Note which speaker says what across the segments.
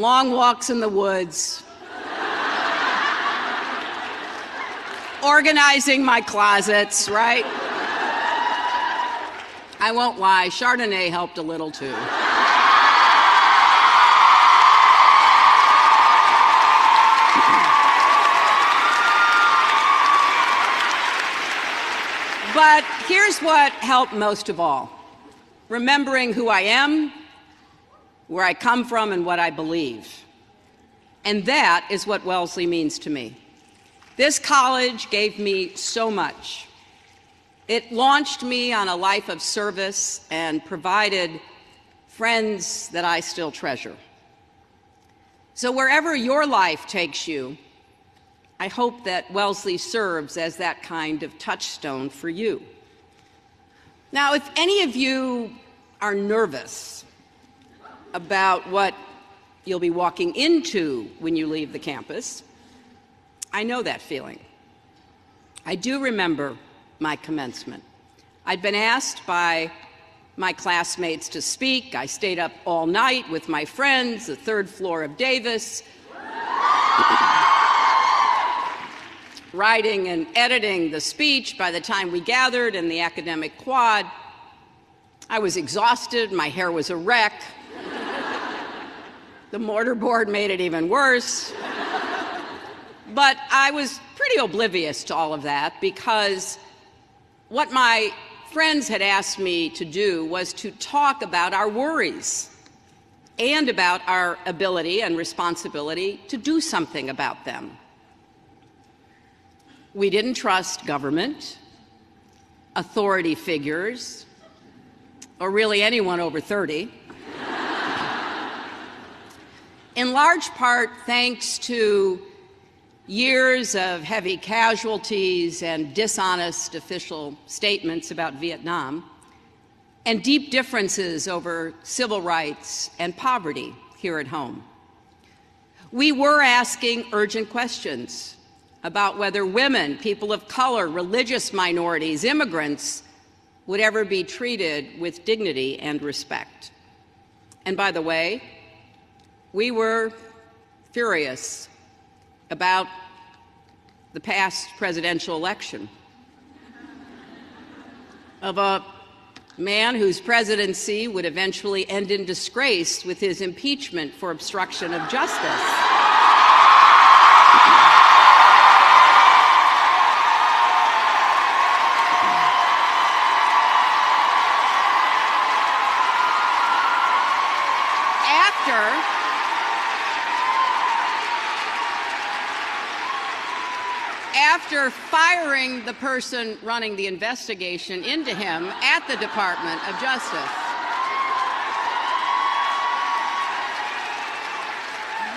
Speaker 1: long walks in the woods, organizing my closets, right? I won't lie, Chardonnay helped a little too. But here's what helped most of all: remembering who I am, where I come from, and what I believe. And that is what Wellesley means to me. This college gave me so much. It launched me on a life of service and provided friends that I still treasure. So wherever your life takes you, I hope that Wellesley serves as that kind of touchstone for you. Now, if any of you are nervous about what you'll be walking into when you leave the campus, I know that feeling. I do remember my commencement. I'd been asked by my classmates to speak. I stayed up all night with my friends, the third floor of Davis, writing and editing the speech by the time we gathered in the academic quad. I was exhausted, my hair was a wreck. The mortarboard made it even worse. But I was pretty oblivious to all of that, because what my friends had asked me to do was to talk about our worries and about our ability and responsibility to do something about them. We didn't trust government, authority figures, or really anyone over 30. In large part thanks to years of heavy casualties and dishonest official statements about Vietnam, and deep differences over civil rights and poverty here at home. We were asking urgent questions about whether women, people of color, religious minorities, immigrants would ever be treated with dignity and respect. And by the way, we were furious about the past presidential election of a man whose presidency would eventually end in disgrace with his impeachment for obstruction of justice. After firing the person running the investigation into him at the Department of Justice.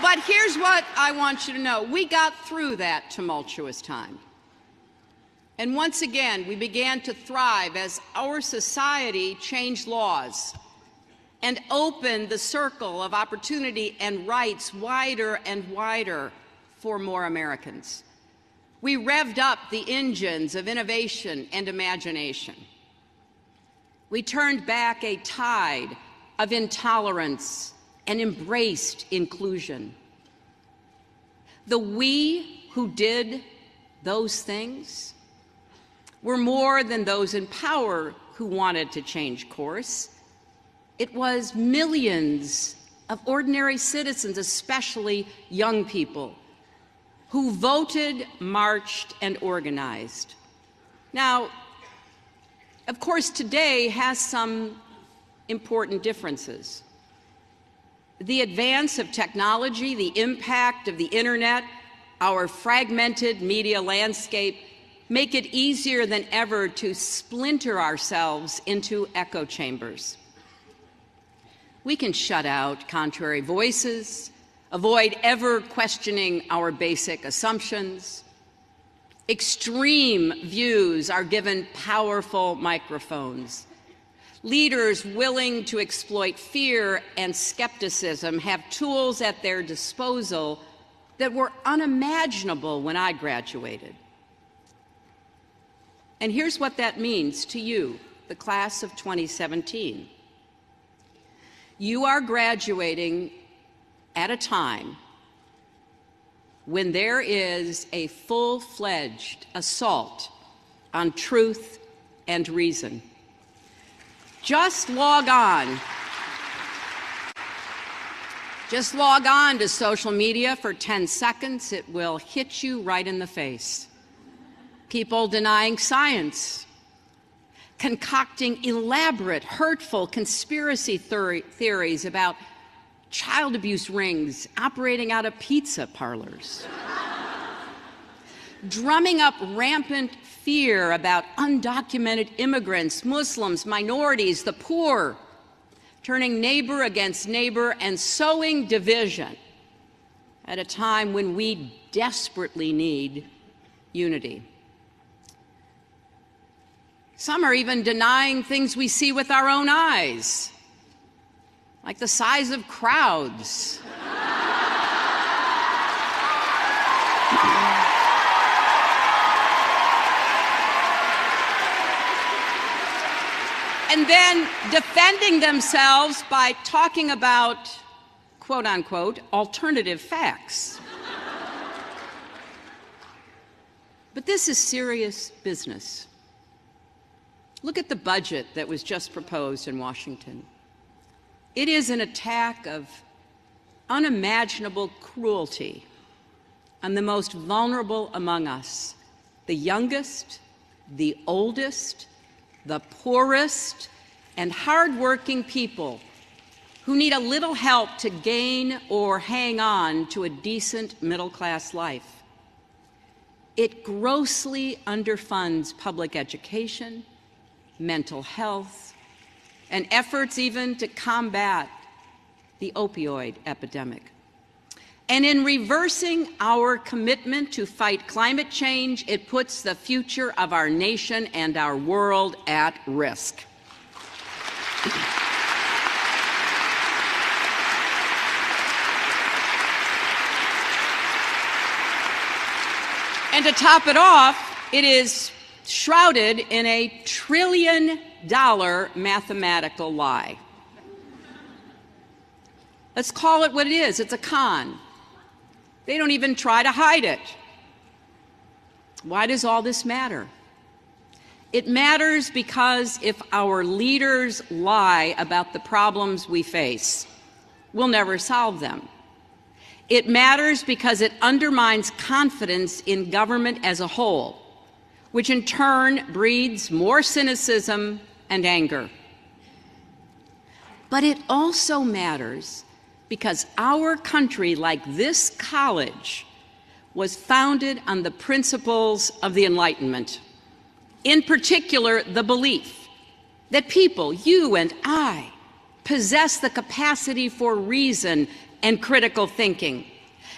Speaker 1: But here's what I want you to know. We got through that tumultuous time. And once again, we began to thrive as our society changed laws and opened the circle of opportunity and rights wider and wider for more Americans. We revved up the engines of innovation and imagination. We turned back a tide of intolerance and embraced inclusion. The we who did those things were more than those in power who wanted to change course. It was millions of ordinary citizens, especially young people, who voted, marched, and organized. Now, of course, today has some important differences. The advance of technology, the impact of the internet, our fragmented media landscape make it easier than ever to splinter ourselves into echo chambers. We can shut out contrary voices, avoid ever questioning our basic assumptions. Extreme views are given powerful microphones. Leaders willing to exploit fear and skepticism have tools at their disposal that were unimaginable when I graduated. And here's what that means to you, the class of 2017. You are graduating at a time when there is a full-fledged assault on truth and reason. Just log on. Just log on to social media for 10 seconds. It will hit you right in the face. People denying science, concocting elaborate, hurtful conspiracy theories about child abuse rings operating out of pizza parlors, drumming up rampant fear about undocumented immigrants, Muslims, minorities, the poor, turning neighbor against neighbor and sowing division at a time when we desperately need unity. Some are even denying things we see with our own eyes, like the size of crowds. And then defending themselves by talking about, quote unquote, alternative facts. But this is serious business. Look at the budget that was just proposed in Washington. It is an attack of unimaginable cruelty on the most vulnerable among us, the youngest, the oldest, the poorest, and hardworking people who need a little help to gain or hang on to a decent middle-class life. It grossly underfunds public education, mental health, and efforts even to combat the opioid epidemic. And in reversing our commitment to fight climate change, it puts the future of our nation and our world at risk. And to top it off, it is shrouded in a $1 trillion mathematical lie. Let's call it what it is. It's a con. They don't even try to hide it. Why does all this matter? It matters because if our leaders lie about the problems we face, we'll never solve them. It matters because it undermines confidence in government as a whole, which in turn breeds more cynicism and anger. But it also matters because our country, like this college, was founded on the principles of the Enlightenment. In particular, the belief that people, you and I, possess the capacity for reason and critical thinking,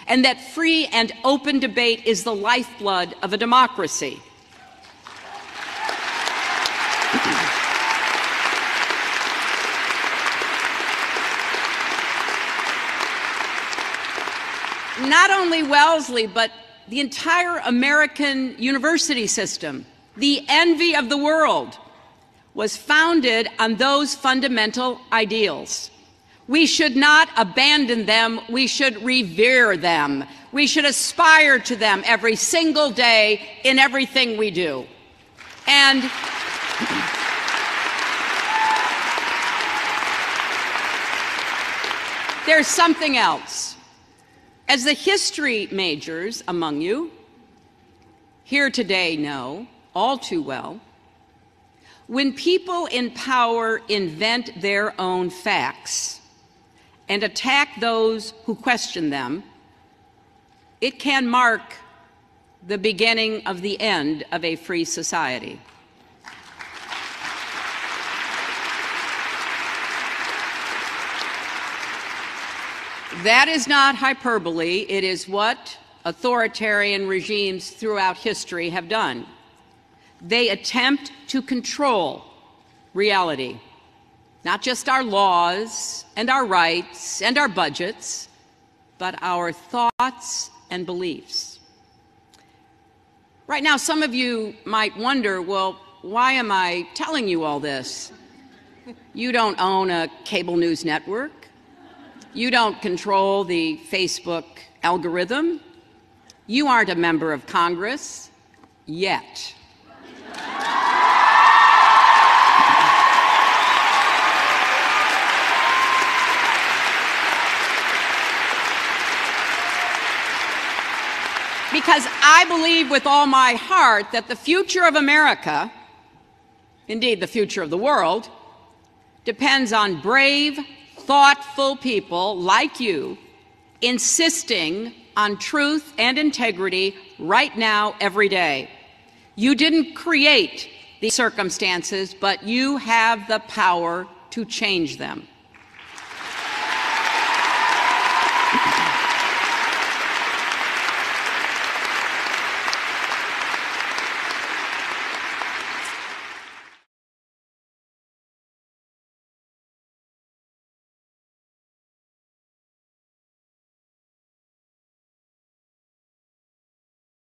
Speaker 1: and that free and open debate is the lifeblood of a democracy. Not only Wellesley, but the entire American university system, the envy of the world, was founded on those fundamental ideals. We should not abandon them. We should revere them. We should aspire to them every single day in everything we do. And there's something else. As the history majors among you here today know all too well, when people in power invent their own facts and attack those who question them, it can mark the beginning of the end of a free society. That is not hyperbole. It is what authoritarian regimes throughout history have done. They attempt to control reality, not just our laws and our rights and our budgets, but our thoughts and beliefs. Right now, some of you might wonder, well, why am I telling you all this? You don't own a cable news network. You don't control the Facebook algorithm. You aren't a member of Congress yet. Because I believe with all my heart that the future of America, indeed the future of the world, depends on brave, thoughtful people like you insisting on truth and integrity right now, every day. You didn't create these circumstances, but you have the power to change them.